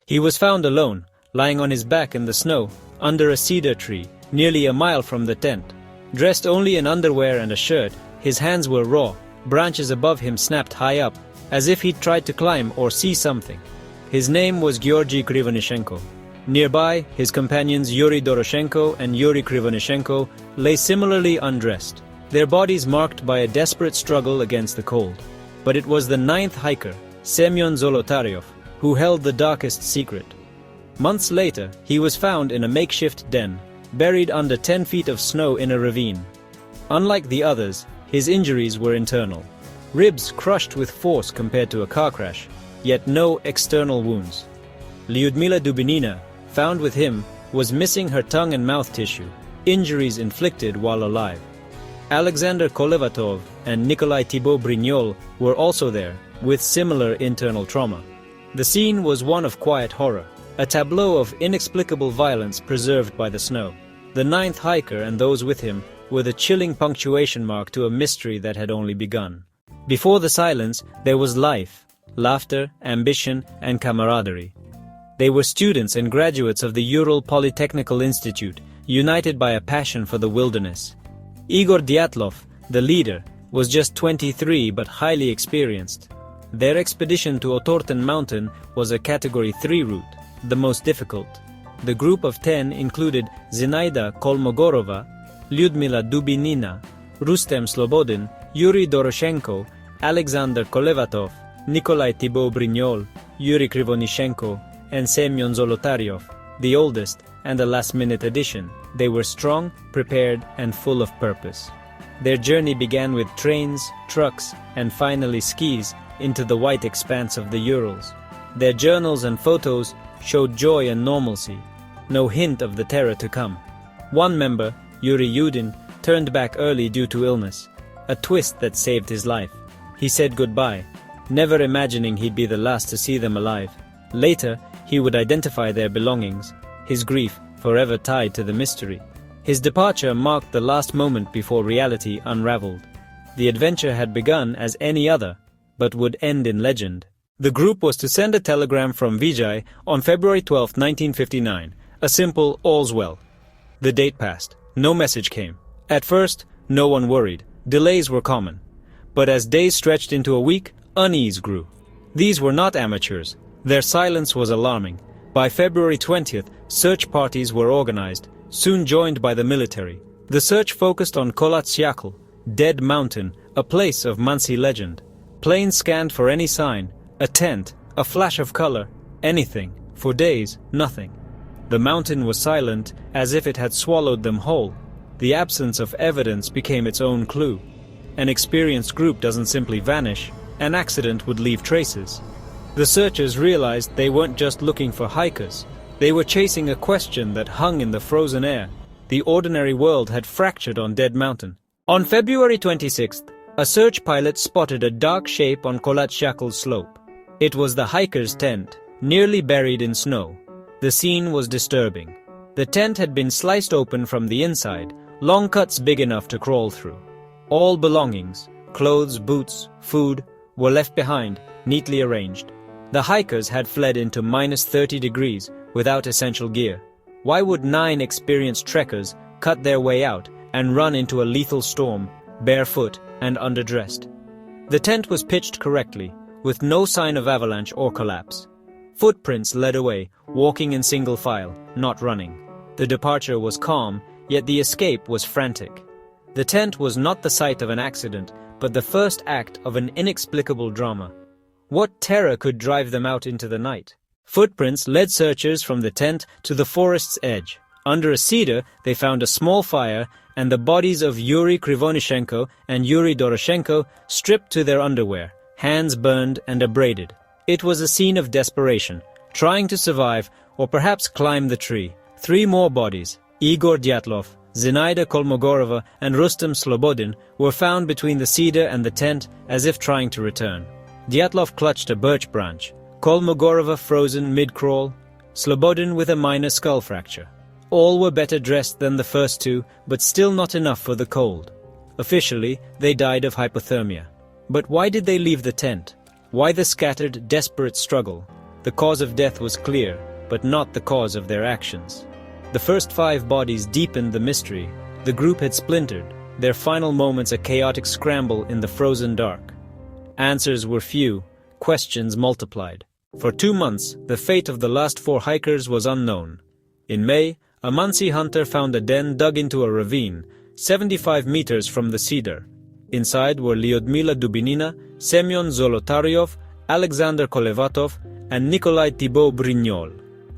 He was found alone, lying on his back in the snow, under a cedar tree, nearly a mile from the tent. Dressed only in underwear and a shirt, his hands were raw, branches above him snapped high up, as if he'd tried to climb or see something. His name was Georgy Krivonishenko. Nearby, his companions Yuri Doroshenko and Yuri Krivonishenko lay similarly undressed, their bodies marked by a desperate struggle against the cold. But it was the 9th hiker, Semyon Zolotaryov, who held the darkest secret. Months later, he was found in a makeshift den, buried under 10 feet of snow in a ravine. Unlike the others, his injuries were internal. Ribs crushed with force compared to a car crash, yet no external wounds. Lyudmila Dubinina, found with him, was missing her tongue and mouth tissue, injuries inflicted while alive. Alexander Kolevatov and Nikolai Thibault Brignol were also there, with similar internal trauma. The scene was one of quiet horror, a tableau of inexplicable violence preserved by the snow. The 9th hiker and those with him were the chilling punctuation mark to a mystery that had only begun. Before the silence, there was life, laughter, ambition, and camaraderie. They were students and graduates of the Ural Polytechnical Institute, united by a passion for the wilderness. Igor Dyatlov, the leader, was just 23 but highly experienced. Their expedition to Ural Mountain was a Category 3 route, the most difficult. The group of 10 included Zinaida Kolmogorova, Lyudmila Dubinina, Rustem Slobodin, Yuri Doroshenko, Alexander Kolevatov, Nikolai Thibault Brignol, Yuri Krivonishenko, and Semyon Zolotaryov, the oldest and a last-minute addition. They were strong, prepared, and full of purpose. Their journey began with trains, trucks, and finally skis into the white expanse of the Urals. Their journals and photos showed joy and normalcy, no hint of the terror to come. One member, Yuri Yudin, turned back early due to illness, a twist that saved his life. He said goodbye, never imagining he'd be the last to see them alive. Later, he would identify their belongings, his grief forever tied to the mystery. His departure marked the last moment before reality unraveled. The adventure had begun as any other, but would end in legend. The group was to send a telegram from Vijay on February 12, 1959, a simple "all's well." The date passed. No message came. At first, no one worried. Delays were common. But as days stretched into a week, unease grew. These were not amateurs. Their silence was alarming. By February 20th, search parties were organized, soon joined by the military. The search focused on Kolatsiakl, Dead Mountain, a place of Mansi legend. Planes scanned for any sign, a tent, a flash of color, anything. For days, nothing. The mountain was silent, as if it had swallowed them whole. The absence of evidence became its own clue. An experienced group doesn't simply vanish. An accident would leave traces. The searchers realized they weren't just looking for hikers. They were chasing a question that hung in the frozen air. The ordinary world had fractured on Dead Mountain. On February 26th, a search pilot spotted a dark shape on Kolatshakl's slope. It was the hiker's tent, nearly buried in snow. The scene was disturbing. The tent had been sliced open from the inside, long cuts big enough to crawl through. All belongings, clothes, boots, food, were left behind, neatly arranged. The hikers had fled into -30 degrees without essential gear. Why would 9 experienced trekkers cut their way out and run into a lethal storm, barefoot and underdressed? The tent was pitched correctly, with no sign of avalanche or collapse. Footprints led away, walking in single file, not running. The departure was calm, yet the escape was frantic. The tent was not the site of an accident, but the first act of an inexplicable drama. What terror could drive them out into the night? Footprints led searchers from the tent to the forest's edge. Under a cedar, they found a small fire and the bodies of Yuri Krivonishenko and Yuri Doroshenko stripped to their underwear, hands burned and abraded. It was a scene of desperation, trying to survive or perhaps climb the tree. 3 more bodies, Igor Dyatlov, Zinaida Kolmogorova and Rustem Slobodin, were found between the cedar and the tent as if trying to return. Dyatlov clutched a birch branch, Kolmogorova frozen mid-crawl, Slobodin with a minor skull fracture. All were better dressed than the first 2, but still not enough for the cold. Officially, they died of hypothermia. But why did they leave the tent? Why the scattered, desperate struggle? The cause of death was clear, but not the cause of their actions. The first 5 bodies deepened the mystery. The group had splintered, their final moments a chaotic scramble in the frozen dark. Answers were few, questions multiplied. For 2 months, the fate of the last 4 hikers was unknown. In May, a Mansi hunter found a den dug into a ravine, 75 meters from the cedar. Inside were Lyudmila Dubinina, Semyon Zolotaryov, Alexander Kolevatov, and Nikolai Thibault Brignol.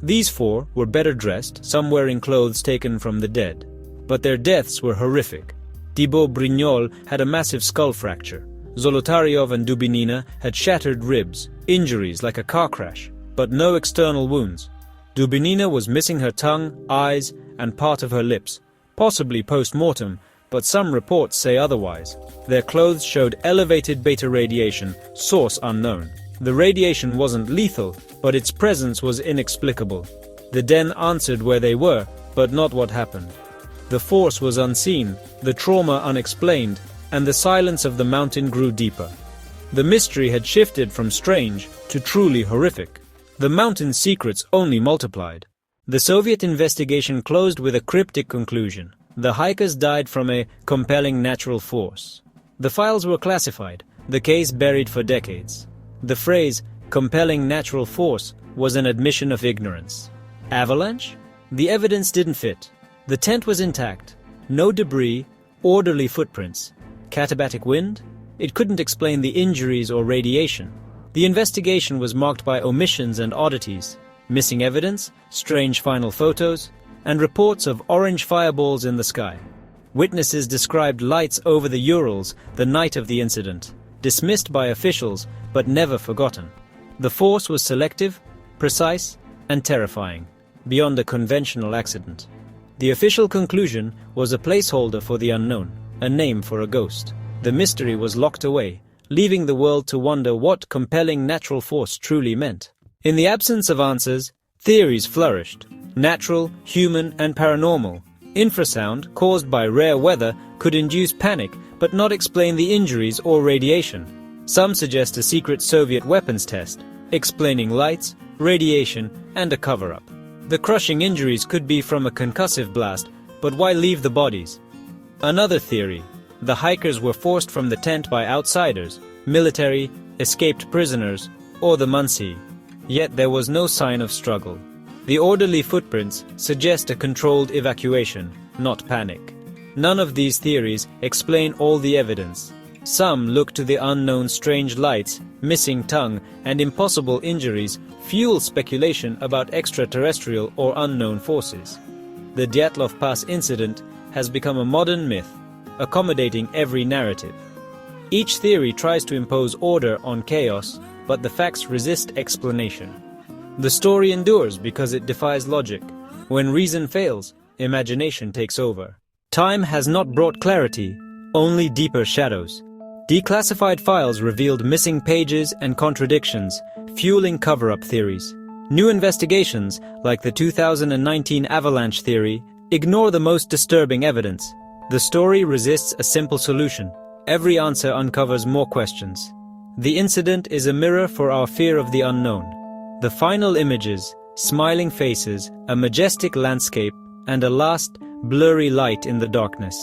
These 4 were better dressed, some wearing clothes taken from the dead. But their deaths were horrific. Thibault Brignol had a massive skull fracture. Zolotaryov and Dubinina had shattered ribs, injuries like a car crash, but no external wounds. Dubinina was missing her tongue, eyes, and part of her lips, possibly post-mortem, but some reports say otherwise. Their clothes showed elevated beta radiation, source unknown. The radiation wasn't lethal, but its presence was inexplicable. The den answered where they were, but not what happened. The force was unseen, the trauma unexplained, and the silence of the mountain grew deeper. The mystery had shifted from strange to truly horrific. The mountain's secrets only multiplied. The Soviet investigation closed with a cryptic conclusion. The hikers died from a compelling natural force. The files were classified, the case buried for decades. The phrase, compelling natural force, was an admission of ignorance. Avalanche? The evidence didn't fit. The tent was intact. No debris, orderly footprints. Katabatic wind? It couldn't explain the injuries or radiation. The investigation was marked by omissions and oddities. Missing evidence, strange final photos, and reports of orange fireballs in the sky. Witnesses described lights over the Urals the night of the incident, dismissed by officials but never forgotten. The force was selective, precise, and terrifying, beyond a conventional accident. The official conclusion was a placeholder for the unknown, a name for a ghost. The mystery was locked away, leaving the world to wonder what compelling natural force truly meant. In the absence of answers, theories flourished. Natural, human, and paranormal. Infrasound, caused by rare weather, could induce panic, but not explain the injuries or radiation. Some suggest a secret Soviet weapons test, explaining lights, radiation, and a cover-up. The crushing injuries could be from a concussive blast, but why leave the bodies? Another theory. The hikers were forced from the tent by outsiders, military, escaped prisoners, or the Mansi. Yet there was no sign of struggle. The orderly footprints suggest a controlled evacuation, not panic. None of these theories explain all the evidence. Some look to the unknown strange lights, missing tongue, and impossible injuries fuel speculation about extraterrestrial or unknown forces. The Dyatlov Pass incident has become a modern myth, accommodating every narrative. Each theory tries to impose order on chaos, but the facts resist explanation. The story endures because it defies logic. When reason fails, imagination takes over. Time has not brought clarity, only deeper shadows. Declassified files revealed missing pages and contradictions, fueling cover-up theories. New investigations, like the 2019 avalanche theory, ignore the most disturbing evidence. The story resists a simple solution. Every answer uncovers more questions. The incident is a mirror for our fear of the unknown. The final images, smiling faces, a majestic landscape, and a last, blurry light in the darkness.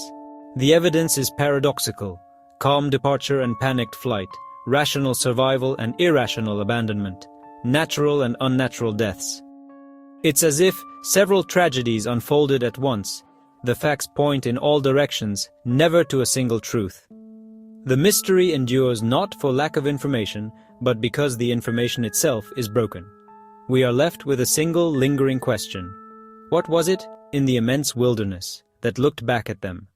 The evidence is paradoxical. Calm departure and panicked flight, rational survival and irrational abandonment, natural and unnatural deaths. It's as if several tragedies unfolded at once. The facts point in all directions, never to a single truth. The mystery endures not for lack of information, but because the information itself is broken. We are left with a single lingering question. What was it in the immense wilderness that looked back at them?